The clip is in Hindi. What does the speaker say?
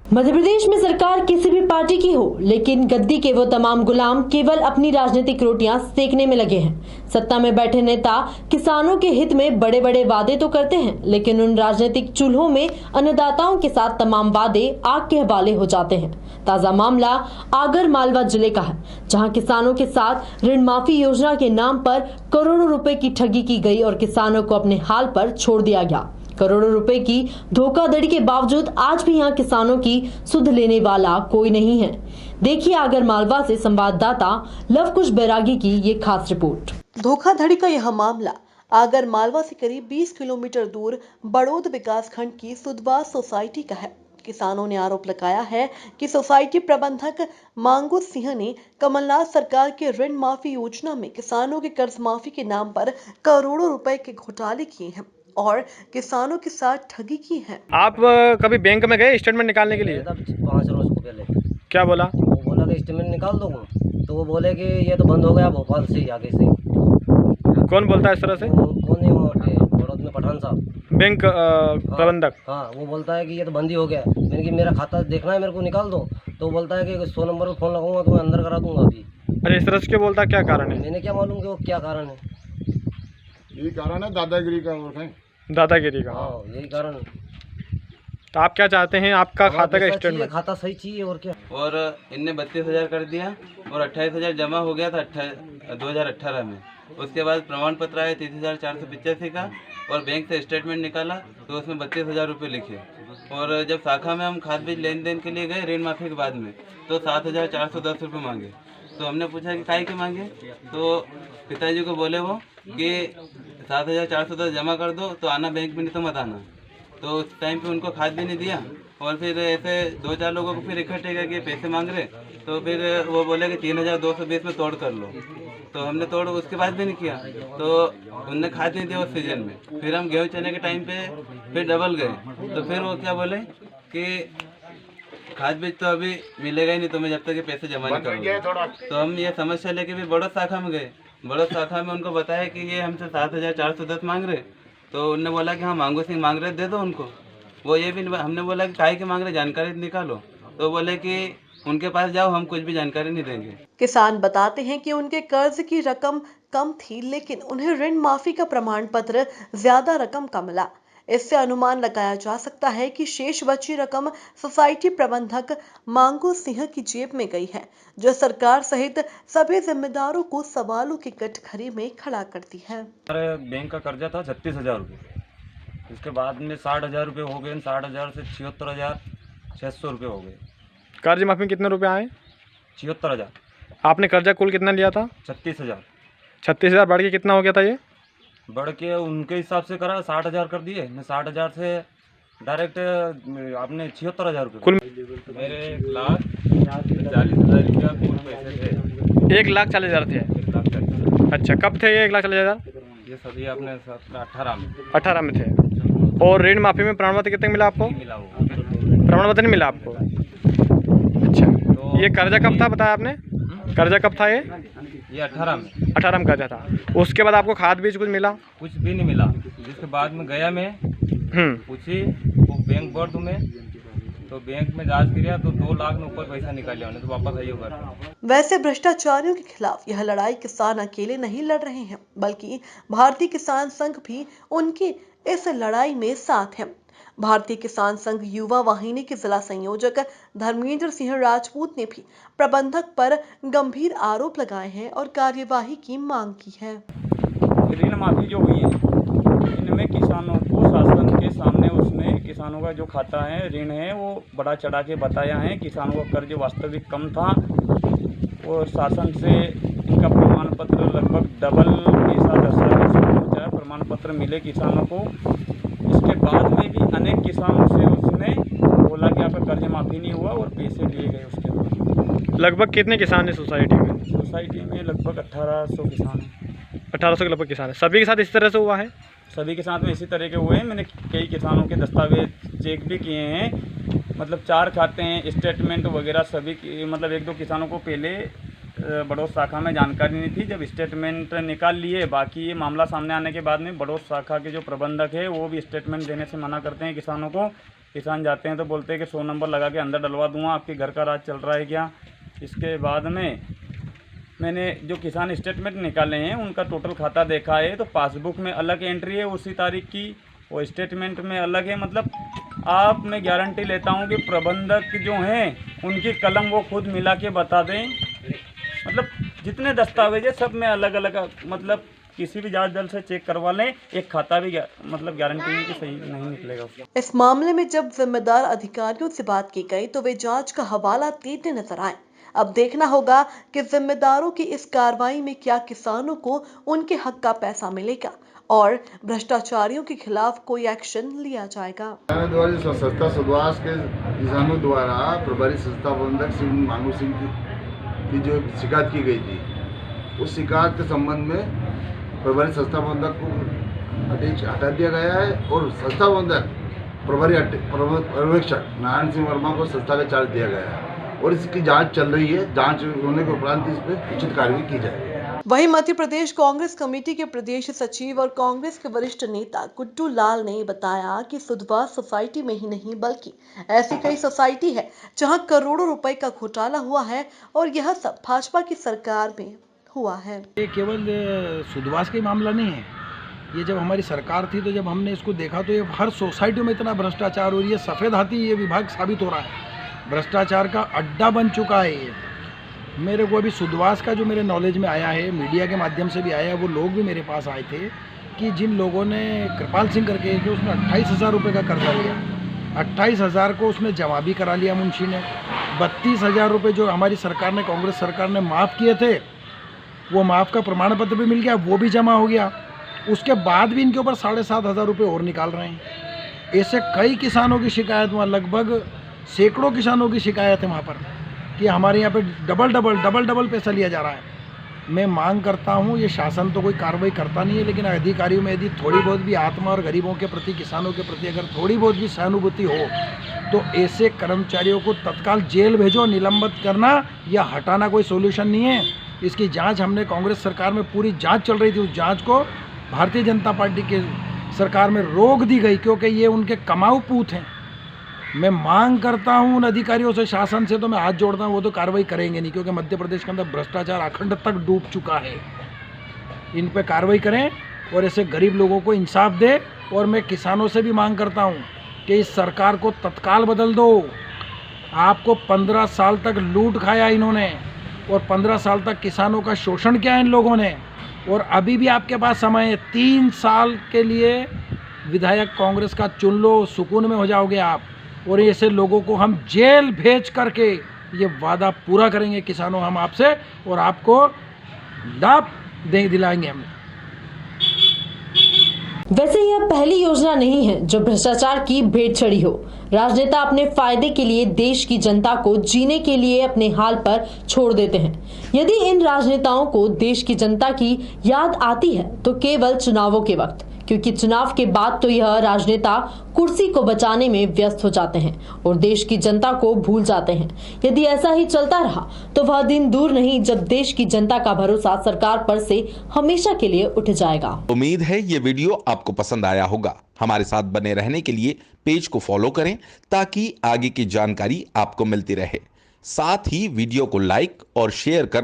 मध्य प्रदेश में सरकार किसी भी पार्टी की हो, लेकिन गद्दी के वो तमाम गुलाम केवल अपनी राजनीतिक रोटियां सेकने में लगे हैं। सत्ता में बैठे नेता किसानों के हित में बड़े बड़े वादे तो करते हैं, लेकिन उन राजनीतिक चूल्हों में अन्नदाताओं के साथ तमाम वादे आग के हवाले हो जाते हैं। ताजा मामला आगर मालवा जिले का है, जहां किसानों के साथ ऋण माफी योजना के नाम पर करोड़ों रुपए की ठगी की गई और किसानों को अपने हाल पर छोड़ दिया गया। करोड़ों रुपए की धोखाधड़ी के बावजूद आज भी यहां किसानों की सुध लेने वाला कोई नहीं है। देखिए आगर मालवा से संवाददाता लव कुश बैरागी की ये खास रिपोर्ट। धोखाधड़ी का यह मामला आगर मालवा से करीब 20 किलोमीटर दूर बड़ौद विकास खंड की सुधवास सोसाइटी का है। किसानों ने आरोप लगाया है कि सोसाइटी प्रबंधक मांगू सिंह ने कमलनाथ सरकार के ऋण माफी योजना में किसानों के कर्ज माफी के नाम पर करोड़ों रुपए के घोटाले किए हैं और किसानों के साथ ठगी की है। आप कभी बैंक में गए स्टेटमेंट निकालने के लिए? 5 रोज को पहले क्या बोला? वो बोला कि स्टेटमेंट निकाल दूंगा, तो वो बोले कि ये तो बंद हो गया भोपाल से ही आगे से। कौन बोलता है इस तरह से? कौन है वहाँ पे बड़ौद में? पठान साहब, बैंक प्रबंधक। हाँ, वो बोलता है कि ये तो बंद ही हो गया। मैंने कि मेरा खाता देखना है, मेरे को निकाल दो। तो बोलता है कि 100 नंबर पर फोन लगाऊंगा तो मैं अंदर करा दूंगा अभी। अरे इस तरह से क्यों बोलता है? क्या कारण है? मैंने क्या मालूम कि वो क्या कारण है। यही कारण है दादागिरी का। दादागिरी का? हाँ, यही कारण है। तो आप क्या चाहते हैं? आपका खाता का स्टेटमेंट? खाता सही चाहिए और क्या। और इनने 32,000 कर दिया और 28,000 जमा हो गया था 2018 में। उसके बाद प्रमाण पत्र आया 30,485 का और बैंक से स्टेटमेंट निकाला तो उसमें 32,000 रुपये लिखे। और जब शाखा में हम खाद बीज लेन देन के लिए गए ऋण माफी के बाद में, तो 7,410 रुपये मांगे। तो हमने पूछा कि काहे के मांगे, तो पिताजी को बोले वो कि 7,410 जमा कर दो तो आना बैंक में, नहीं तो मत आना। तो उस टाइम पे उनको खाद भी नहीं दिया और फिर ऐसे 2-4 लोगों को फिर इकट्ठे करके पैसे मांग रहे। तो फिर वो बोले कि 3,220 में तोड़ कर लो। तो हमने तोड़ उसके बाद भी नहीं किया, तो उनने खाद नहीं दिया उस सीजन में। फिर हम गेहूँ चने के टाइम पे फिर डबल गए, तो फिर वो क्या बोले कि खाद बीज तो अभी मिलेगा ही नहीं तुम्हें जब तक ये पैसे जमा नहीं करोगे। तो हम ये समस्या लेके भी बड़ौद शाखा में गए। बड़ौद शाखा में उनको बताया कि ये हमसे 7,410 मांग रहे। तो उनने बोला कि हाँ मांगू सिंह मांग रहे, दे दो उनको। वो ये भी हमने बोला कि काहे के मांग रहे, जानकारी निकालो। तो बोले कि उनके पास जाओ, हम कुछ भी जानकारी नहीं देंगे। किसान बताते हैं कि उनके कर्ज की रकम कम थी, लेकिन उन्हें ऋण माफी का प्रमाण पत्र ज्यादा रकम का मिला। इससे अनुमान लगाया जा सकता है कि शेष बची रकम सोसाइटी प्रबंधक मांगू सिंह की जेब में गई है, जो सरकार सहित सभी जिम्मेदारों को सवालों की कटघरे में खड़ा करती है। हमारे बैंक का कर्जा था 36,000 रुपये। इसके बाद में 60,000 रुपये हो गए। 60,000 से 76,600 रुपये हो गए। कर्ज माफी में कितने रुपए आए? 76,000। आपने कर्जा कुल कितना लिया था? 36,000। 36,000 बढ़ के कितना हो गया था? ये बढ़ के उनके हिसाब से करा 60,000 कर दिए। मैं 60,000 से डायरेक्ट आपने 76,000 रुपये कुल। मेरे 1,40,000 रुपया कुल पैसे थे। 1,40,000 थे? 1,40,000। अच्छा, कब थे ये 1,40,000? ये सभी अपने 18 में। 18 में थे। और ऋण माफी में प्रमाण पत्र कितने मिला आपको? मिला वो प्रमाण पत्र नहीं मिला आपको? अच्छा, तो ये कर्जा कब था बताया आपने? कर्जा कब था ये? 18 में। 18 में कर्जा था। उसके बाद आपको खाद बीज कुछ मिला? कुछ भी नहीं मिला। जिसके बाद में गया मैं पूछी वो बैंक बोर्ड में, तो बैंक में जांच किया तो 2 लाख में ऊपर पैसा निकाल लिया, तो वापस आई होगा। वैसे भ्रष्टाचारियों के खिलाफ यह लड़ाई किसान अकेले नहीं लड़ रहे हैं, बल्कि भारतीय किसान संघ भी उनकी इस लड़ाई में साथ है। भारतीय किसान संघ युवा वाहिनी के जिला संयोजक धर्मेंद्र सिंह राजपूत ने भी प्रबंधक पर गंभीर आरोप लगाए हैं और कार्यवाही की मांग की है। ऋण माफी जो हुई है, इनमें किसानों को शासन के सामने उसने किसानों का जो खाता है, ऋण है, वो बड़ा चढ़ा के बताया है। किसानों का कर्ज वास्तविक कम था और शासन से इनका प्रमाण पत्र लगभग डबल पैसा दर्शाया पहुँचा। प्रमाण पत्र मिले किसानों को। इसके बाद में भी अनेक किसानों से उसने बोला कि आपका कर्ज माफी नहीं हुआ और पैसे लिए गए। उसके बाद लगभग कितने किसान है सोसाइटी में? सोसाइटी में लगभग 1,800 किसान हैं। 1,800 के लगभग किसान है। सभी के साथ इस तरह से हुआ है? सभी के साथ में इसी तरह के हुए हैं। मैंने कई किसानों के दस्तावेज चेक भी किए हैं। मतलब 4 खाते हैं, स्टेटमेंट वगैरह सभी मतलब 1-2 किसानों को पहले बड़ौद शाखा में जानकारी नहीं थी। जब स्टेटमेंट निकाल लिए, बाकी ये मामला सामने आने के बाद में बड़ौद शाखा के जो प्रबंधक है वो भी स्टेटमेंट देने से मना करते हैं किसानों को। किसान जाते हैं तो बोलते हैं कि 100 नंबर लगा के अंदर डलवा दूंगा, आपके घर का राज चल रहा है क्या। इसके बाद में मैंने जो किसान स्टेटमेंट निकाले हैं उनका टोटल खाता देखा है तो पासबुक में अलग एंट्री है उसी तारीख की, और स्टेटमेंट में अलग है। मतलब आप मैं गारंटी लेता हूं कि प्रबंधक जो हैं उनकी कलम वो खुद मिला के बता दें। मतलब जितने दस्तावेज है सब में अलग अलग, मतलब किसी भी जांच दल से चेक करवा लें, एक खाता भी मतलब गारंटी है कि सही नहीं निकलेगा उसका। इस मामले में जब जिम्मेदार अधिकारियों से बात की गई तो वे जांच का हवाला देते नजर आए। अब देखना होगा कि जिम्मेदारों की इस कार्रवाई में क्या किसानों को उनके हक का पैसा मिलेगा और भ्रष्टाचारियों के खिलाफ कोई एक्शन लिया जाएगा। संस्था सुदवास के किसानों द्वारा प्रभारी संस्था प्रबंधक सिंह मांगू सिंह की जो शिकायत की गई थी, उस शिकायत के संबंध में प्रभारी संस्था प्रबंधक को हटा दिया गया है और संस्था प्रबंधक प्रभारी पर्यवेक्षक नारायण सिंह वर्मा को संस्था का चार्ज दिया गया है और इसकी जांच चल रही है। जांच होने के उपरांत इस पर उचित कार्रवाई की जाएगी। वहीं मध्य प्रदेश कांग्रेस कमेटी के प्रदेश सचिव और कांग्रेस के वरिष्ठ नेता गुड्डू लाल ने बताया कि सुधवास सोसाइटी में ही नहीं बल्कि ऐसी कई सोसाइटी है जहां करोड़ों रुपए का घोटाला हुआ है और यह सब भाजपा की सरकार में हुआ है। ये केवल सुधवास का मामला नहीं है, ये जब हमारी सरकार थी तो जब हमने इसको देखा तो ये हर सोसाइटी में इतना भ्रष्टाचार हो रही है। सफ़ेद हाथी ये विभाग साबित हो रहा है, भ्रष्टाचार का अड्डा बन चुका है ये। मेरे को अभी सुधवास का जो मेरे नॉलेज में आया है, मीडिया के माध्यम से भी आया, वो लोग भी मेरे पास आए थे कि जिन लोगों ने कृपाल सिंह करके कि उसने 28,000 रुपये का कर्जा लिया, 28,000 को उसने जमा भी करा लिया मुंशी ने। 32,000 रुपये जो हमारी सरकार ने, कांग्रेस सरकार ने माफ़ किए थे, वो माफ़ का प्रमाण पत्र भी मिल गया, वो भी जमा हो गया। उसके बाद भी इनके ऊपर 7,500 रुपये और निकाल रहे हैं। ऐसे कई किसानों की शिकायत, वहाँ लगभग सैकड़ों किसानों की शिकायत है वहाँ पर कि हमारे यहाँ पे डबल पैसा लिया जा रहा है। मैं मांग करता हूँ, ये शासन तो कोई कार्रवाई करता नहीं है, लेकिन अधिकारियों में यदि थोड़ी बहुत भी आत्मा और गरीबों के प्रति, किसानों के प्रति अगर थोड़ी बहुत भी सहानुभूति हो तो ऐसे कर्मचारियों को तत्काल जेल भेजो। निलंबित करना या हटाना कोई सोल्यूशन नहीं है। इसकी जांच हमने कांग्रेस सरकार में पूरी जांच चल रही थी, उस जांच को भारतीय जनता पार्टी के सरकार में रोक दी गई क्योंकि ये उनके कमाऊ पूत हैं। मैं मांग करता हूं उन अधिकारियों से, शासन से तो मैं हाथ जोड़ता हूं, वो तो कार्रवाई करेंगे नहीं क्योंकि मध्य प्रदेश के अंदर भ्रष्टाचार अखंड तक डूब चुका है। इन पे कार्रवाई करें और ऐसे गरीब लोगों को इंसाफ दे। और मैं किसानों से भी मांग करता हूं कि इस सरकार को तत्काल बदल दो। आपको 15 साल तक लूट खाया इन्होंने और 15 साल तक किसानों का शोषण किया इन लोगों ने, और अभी भी आपके पास समय है। 3 साल के लिए विधायक कांग्रेस का चुन लो, सुकून में हो जाओगे आप। और ऐसे लोगों को हम जेल भेज करके ये वादा पूरा करेंगे किसानों हम आपसे, और आपको लाभ दिलाएंगे हम। वैसे यह पहली योजना नहीं है जो भ्रष्टाचार की भेंट चढ़ी हो। राजनेता अपने फायदे के लिए देश की जनता को जीने के लिए अपने हाल पर छोड़ देते हैं। यदि इन राजनेताओं को देश की जनता की याद आती है तो केवल चुनावों के वक्त, क्योंकि चुनाव के बाद तो यह राजनेता कुर्सी को बचाने में व्यस्त हो जाते हैं और देश की जनता को भूल जाते हैं। यदि ऐसा ही चलता रहा तो वह दिन दूर नहीं जब देश की जनता का भरोसा सरकार पर से हमेशा के लिए उठ जाएगा। उम्मीद है ये वीडियो आपको पसंद आया होगा। हमारे साथ बने रहने के लिए पेज को फॉलो करें ताकि आगे की जानकारी आपको मिलती रहे। साथ ही वीडियो को लाइक और शेयर कर